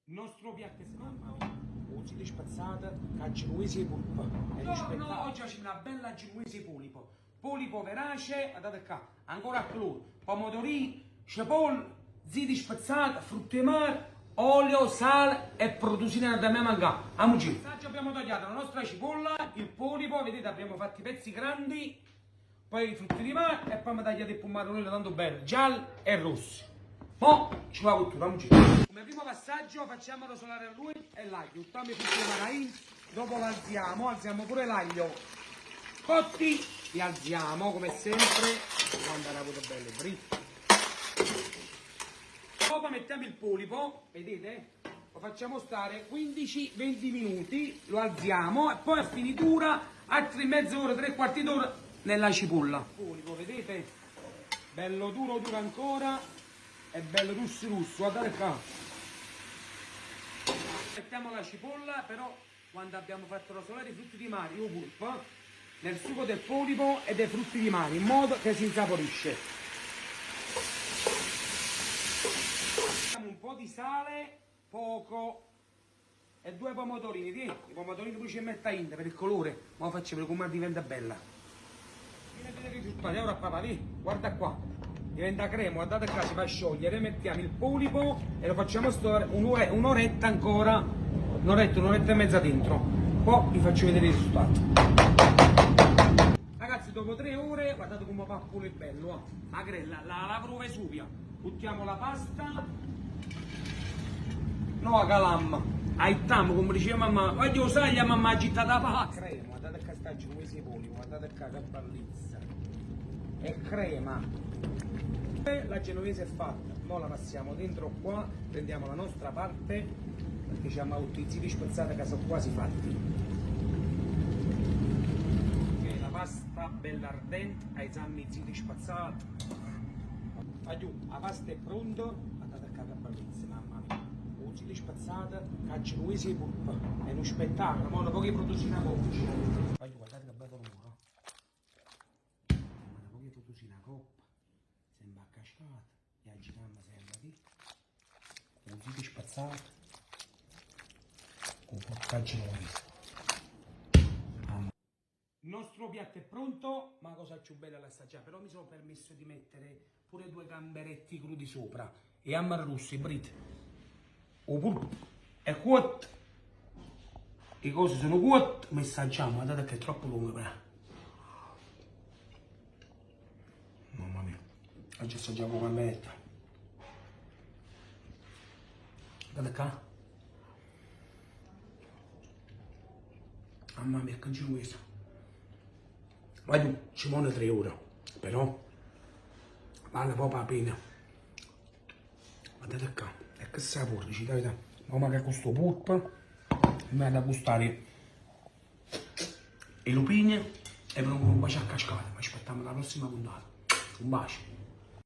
Il nostro piatto è mamma mia, oggi spazzata, genovese e polpo. No, oggi c'è una bella genovese polipo. Polipo verace, guardate qua, ancora a cloro, pomodorini, cipolle, ziti spazzata, frutti di mare, olio, sale e produsine da me mancare. Amici, abbiamo tagliato la nostra cipolla, il polipo, vedete abbiamo fatto i pezzi grandi, poi i frutti di mare e poi mi tagliate il pomarone tanto bello, gialli e rossi. Mo' ci va cottura, amici. Come primo passaggio facciamo rosolare lui e l'aglio. Mettiamo i frutti di mare, dopo alziamo pure l'aglio. Cotti, li alziamo come sempre. Quando era pure bello fritto. Dopo mettiamo il polipo, vedete? Lo facciamo stare 15-20 minuti, lo alziamo e poi a finitura altre mezz'ora, 3/4 d'ora nella cipolla. Il polipo, vedete? Bello duro ancora. È bello russo, guardate qua. Mettiamo la cipolla, però quando abbiamo fatto rosolare i frutti di mare o pulpa, nel sugo del polipo e dei frutti di mare, in modo che si insaporisce. Mettiamo un po' di sale, poco, e 2 pomodorini, i pomodorini poi ci metta in per il colore, ma lo faccio vedere come diventa bella. Vedete che risultati, ora papà, guarda qua. Diventa crema, guardate qua, si fa sciogliere, mettiamo il polipo e lo facciamo stare un'oretta ancora, un'oretta e mezza dentro. Poi vi faccio vedere il risultato. Ragazzi, dopo 3 ore, guardate come fa pure bello, la grella, la prova Vesuvia. Buttiamo la pasta, no a calamma, aiutiamo, come diceva mamma, voglio sai la mamma agitata la pasta. Crema, guardate qua sta genovese polipo, guardate qua che bellezza. È crema. La genovese è fatta, ora la passiamo dentro qua, prendiamo la nostra parte, perché ci abbiamo tutti i ziti spezzati che sono quasi fatti. Ok, la pasta bella ardente, ai zammi ziti spazzati. La pasta è pronta, guardate che bellezza, mamma mia. Con ziti spazzati, la genovese e polpa, è uno spettacolo, ma pochi produci una coppa. Guardate che bello rumore. Pochi produci una coppa. Sembra a cascata, e agitiamo sempre lì, con ziti spazzati, con portaggio genovese. Il nostro piatto è pronto, ma la cosa più bella da assaggiare, però mi sono permesso di mettere pure 2 gamberetti crudi sopra, e ammar russi, brite, o pulpo, è cuoto, le cose sono cuote, ma assaggiamo, guardate che è troppo lungo però. Mamma mia. Oggi assaggiamo una metta. Guarda qua. Mamma mia che genovese. Vai, ci vuole 3 ore. Però vale proprio la pena. Guardate qua. E che sapore, ci dai. Mamma che questo pulpo. Mi ha da gustare i lupini e per un bacio a cascata. Ma aspettiamo la prossima puntata. Un bacio.